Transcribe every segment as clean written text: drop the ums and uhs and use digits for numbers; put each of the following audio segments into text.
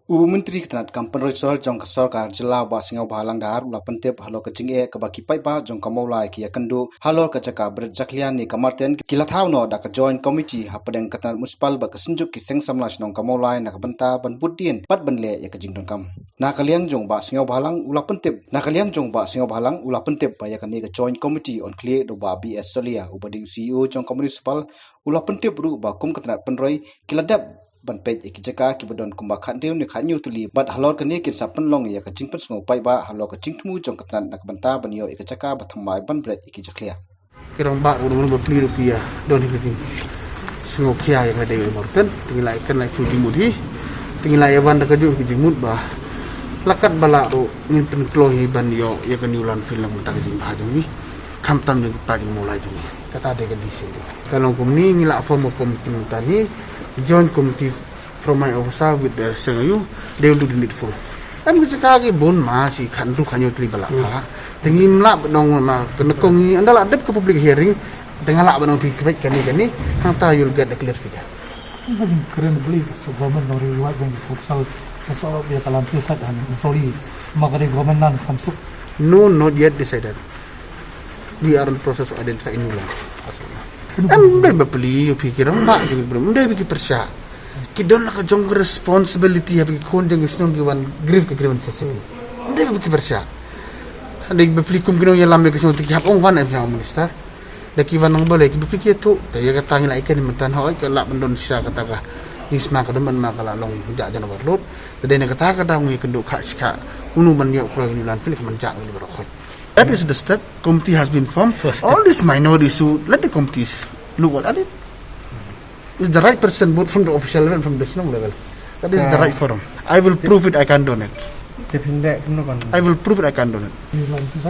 Myntri ketanat kampen resol jong kesol kar jela ba singau bahalang dahar ula pentep halo kecing ke baki pai ba jong kamolai ki yakendu halor ka jaka berjaklian ni kamarten kilathau no da ka join committee hapadeng ketanat muspal ba kesenjuk ki Seng Samla Mawlai kamolai na kabenta ban budien pat banle ya kejing dongkam na kaliang jong ba singau bahalang ula pentep ba yakani ka join committee on clear do ba BS Solia ubadi CEO jong municipal ula pentep ru ba kum ketanat penroi kiladap ban pej ki jaka ki badon kumba khandeu ni khanyu tuli bat halor kani ki sapan long ya ka jingpan sngo pai ba halor ka jingtmu jong katran nak banta ban yo ki jaka bathamai ban bret ki jaklia kirong ba udah berpeli rupiah don ki jing sngo khia yang ada di Marten tinggal kan lai fuji mudi tinggal ya ban ka ju ki jingmut ba lakat bala ro ngin pen klohi ban yo ya kan yulan film ta ki jing ba jong ni kam tam ni pa jing mulai jing kata ada di sini kalau kum ni ngila form kum tani joint committee from my officer with the Sengayu, they will do the needful. Am kita kaki bon masih kandu kanyo tri balak. Tengin lak benong ma kenekongi andala adep ke public hearing tengah lak benong pi kwek kani hanta you'll get the clear figure. Keren beli government nori wat yang futsal masalah dia kalam pilsat dan sorry maka di government nan kamsuk. No, not yet decided. We are in process of identifying ulang. Am beli pikir mbak jadi belum ndai pikir persya kidon nak jong responsibility habis kon jeng isnong giwan grief ke grievance sesi ndai pikir persya ndai beli kum gino yang lambe kesong tik hap ong wan efsa minister dak kiwan nang boleh ki pikir tu ya kata ngila ikan mentan hoi ke lak bendon sya kata ka isma ka demen ma kala long jak jana warlot tadi nak kata ngi kenduk khak sika unu man yo ko ngilan filik menjak ni berokoi. That is the step. Committee has been formed. All these minority issue, let the committee look at it. Is the right person, both from the official level and from the national level. That is the right forum. I will prove it. I can donate. I will prove it. I can donate.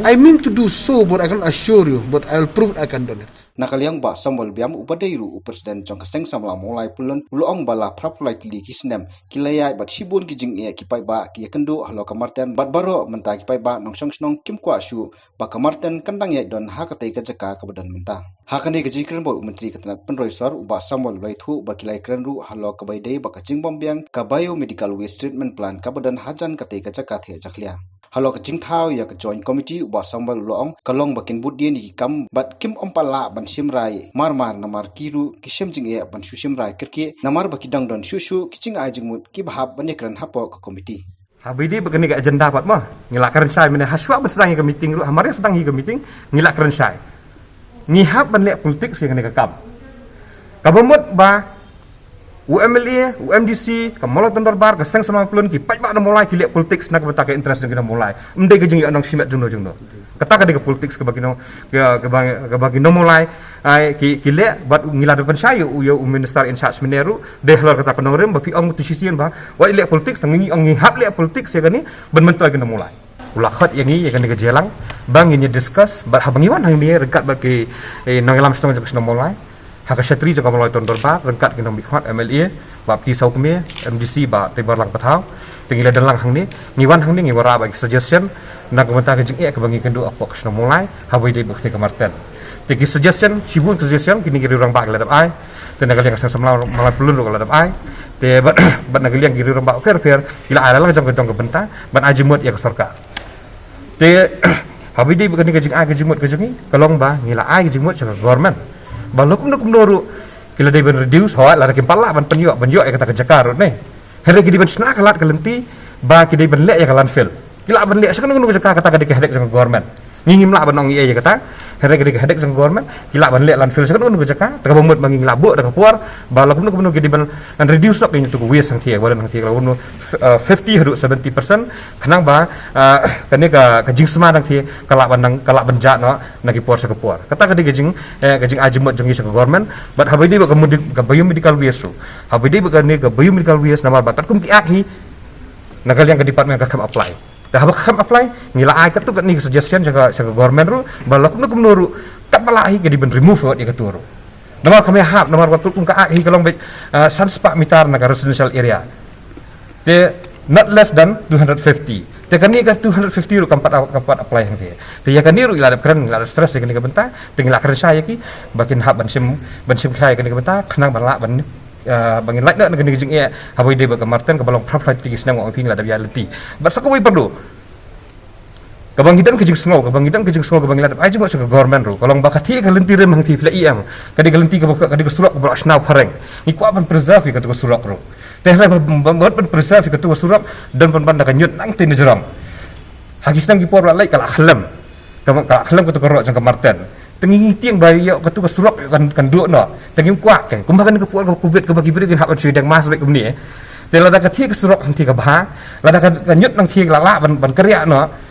I mean to do so, but I can assure you. But I will prove it. I can donate. Nakaliang ba samwal biam upadairu Presiden jong Seng Samla Mawlai Pyllun uloong bala prapulai tili kisnem kilayai bat sibun kijing e kipai ba ki yakendu halo kamarten bat baro menta kipai ba nongsong snong kim kwa shu ba kamarten kandang ye don hakatai ka jaka kabadan menta hakani gaji kren bo menteri ketanat penroisor uba samwal baithu ba kilai kren ru halo kabaidei ba kajing bombiang ka biomedical waste treatment plan kabadan hajan katai ka jaka the jaklia halo kajing thau ya ka joint committee uba samwal loong kalong bakin budien ni kam bat kim ompala ban simrai marmar namar kiru kisem jing e ban simrai kirki namar baki dang don shuh kicing ajing mut ki bahab ban ekran hapo ke committee habidi begini ke agenda pat mah ngilak sai mena haswa bersedang ke meeting ru hamare sedang ke meeting ngilak sai ngihap ban lek politik sing ke kam kabomot ba UMLA, UMDC, kamalo tondorbar, Seng Samla Pyllun ki pai ba na mulai ki lek politik nak beta ke interest dengan mulai. Mende ke jing anong simet jungno. Kata ka de politik ke bagi no ke bagi no mulai ai ki lek bat ngila depan saya u minister in charge meneru de halor kata penorem ba pi ong tisisian ba wa lek politik tangi ong ngihap lek politik se gani ben mental ke no mulai. Ulah khat yang ni kan ke jelang bang ini discuss ba habangiwan hang ni rekat bagi nang lam stong ke no mulai. Hak syatri juga mulai tondor ba rengkat kena bikhwat MLA bab ti sau keme MDC ba te barlang patau tinggal dalang hang ni ngiwan hang ni ngiwara bagi suggestion nak menta ke jing ke bangi kendu apok sno mulai habai de bukti ke Marten tiki suggestion sibun suggestion kini kiri orang ba ladap ai te nagal yang Seng Samla Mawlai Pyllun ko ladap ai te bat nagal yang kiri orang ba fair ila ala jang ke benta ban ajimut ya ke sorka te habai de bukti ke jing ai ke jimut ke jingi kalong ba ngila ai ke jimut ke government balok nuk menuru kila day ben reduce hoa la rakim pala ban penyo ya kata kejakar ne hele ki ben sna kalat kalenti ba ki day ben lek ya kalan fil kila ben lek sakon nuk jakar kata ka hedek dengan government ngingim la ban ong ye kata hele ki hedek dengan government kila ben lek lan fil sakon nuk jakar ta bomot mangi labuk ta puar balok nuk menuru ki ben an reduce sok ni tu wes sang tie walan tie kalau 50 hadu 70% kanang ba kane ka jing sma nang tie kalak benjat no nagi puar sa puar kata ka gajing ajimot jengi sa government but habai di ba ka biomedical waste ro habai di ba ka biomedical waste namar batat kum ki akhi nagal yang ke department ka kam apply dah ba kam apply ngila ai ka tu ka ni suggestion sa government ro balok nuk menuru kat palahi ka di ben remove wat ya ka turu namar kami hap namar waktu kum ka akhi kalong sanspak mitar na residential area they not less than 250 te kani ka 250 ru kampat apply hang te ya kani ru ila keren ila stress kani ka benta tinggal keren saya ki bakin hab ban sim khai kani ka benta khnang ban la ban bangin light nak kena jing e habai de ba Marten ka balong prap light tinggi senang ngong ping la da biar leti ba sakoi perlu Kabangidan kejing sengau, kabangidan aja macam ke government ru. Kalau bakati kalenti rem hang ti plai am, kadi kalenti kadi kesurak berak snau pareng. Ni kuat ban preserve katu kesurak ru. Teh lah buat ban preserve katu kesurak dan ban dak nyut nang tin jeram. Hagi senang ki por lai kala khalam. Kala khalam katu kerok jang ke Marten. Tengi tiang bayi yo katu kesurak kan duk no. Tengi kuat kan. Kumbakan ke puan ke kubet ke bagi beri kan hak ban suidang mas baik ni. Teh la dak ti kesurak hang ti ke bah. La dak nyut nang ti la ban kerja no.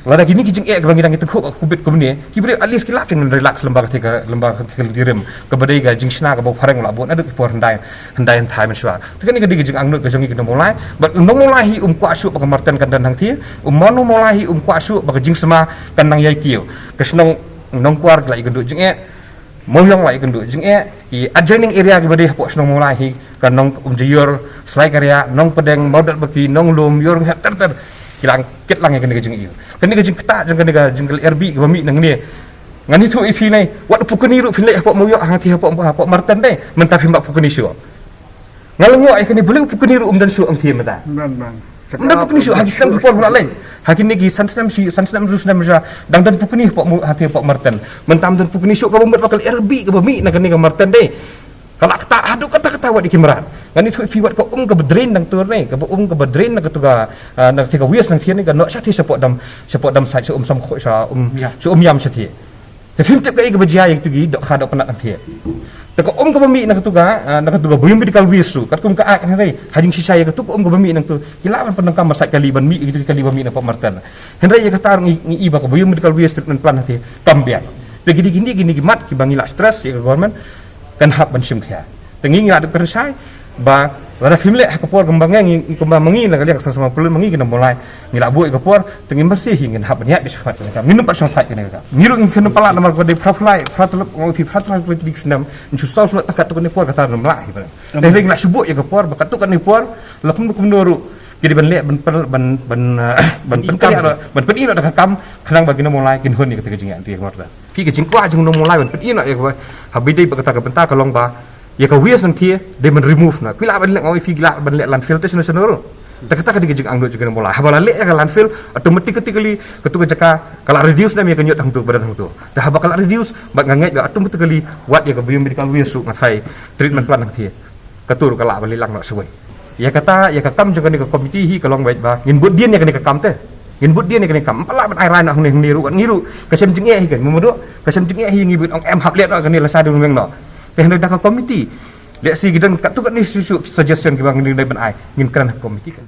Lada gini kijing kebangidan itu kubit kumni kibri alis kilak yang relax lembah ketika direm kebadai ga jing sna ka bau pareng la bon adu por handai time swa tekan ni kijing angnut ka jongi kita mulai but mulai kwa su ba Marten kan dan hang ti mono mulai kwa su ba jing sema kan nang yai kiu kesnong nong kuar la igendu jing moyong la igendu jing i adjoining area kebadai po snong mulai kan nong jiyur selai karya nong pedeng modal bagi nong lum yor ter kilang ket lang yang kena jeng iyo kena jeng ketak jeng kena jeng RB ke bami nang ni ngani tu ifi nai wat pukuni ru filai apa moyo hati apa Marten deh mentah himbak pukuni syu ngalungo ai kena boleh pukuni ru dan syu ang thi mata dan pukuni syu hagi senam por pula lain hagi ni gi sansnam ru senam ja dan pukuni apa hati apa Marten mentam dan pukuni syu ka bombat bakal RB ke bami nang kena Marten deh kalau tak ada kata-kata buat dikimran kan itu piwat ko ke bedrin nang tur ni ke ke bedrin nang ketuga nang tiga wies nang thian ni kan nak syati support dam sai sam kho sa yam syati tapi tip kai ke bejia yang tugi dok khadok penak nang thian te ko ke bami nang ketuga buyum medical wies tu kat kum ka ak hari hajing sisa ya ketuga ke bami nang tu kilawan penengkam masai kali ban mi gitu kali bami nang Pak Marten hynrei ya kata ngi iba ke buyum medical wies treatment plan hati kambian te gini mat ki bangila stress ya government kan hak bensim kya tengi ngat kersai ba lada family kapor kembangnya kembang mengi nak lihat sama pelun mengi kena mulai ngila buat kapor tengi bersih ingin hak banyak disfat kita minum pas sangat kena kita miru kena pala nomor pada profile fratel politik senam susah sulit takat tu kena por kata nomlah kita tapi ngila subuh ya kapor bakat tu kena por lakum kumnoru jadi ban penino dak kam kadang bagi mulai kin hun ni ketika jingan tu ya keluar pi ke jingkwa jing mulai ban penino ya habis dia berkata ke pentah kalong ba ya ka wies nanti dia men remove na pila ban lek ngoi fi gila ban lek landfill tu senoro tak kata ke jing angdo juga mulai habala lek ka landfill automatically ketuga jaka kalau reduce na mi kenyot hang tu badan hang tu dah bakal reduce bak ngangai ba automatically wat ya ka biomedical wies su ngatai treatment plan nanti ketur kala ban lilang nak suai ya kata ya kakam juga ni ke komiti hi kalong baik ba ngin bud dia ni kena kakam teh ngin bud dia ni kena kam pala ban airan nak niru kasem jengeh hi kan memudu kasem jengeh hi ngibut ong em hak liat nak ni lasa dulu meng no teh dak komiti lek si gidan kat tu kat ni suggestion ki bang ni ban ai ngin kan komiti kan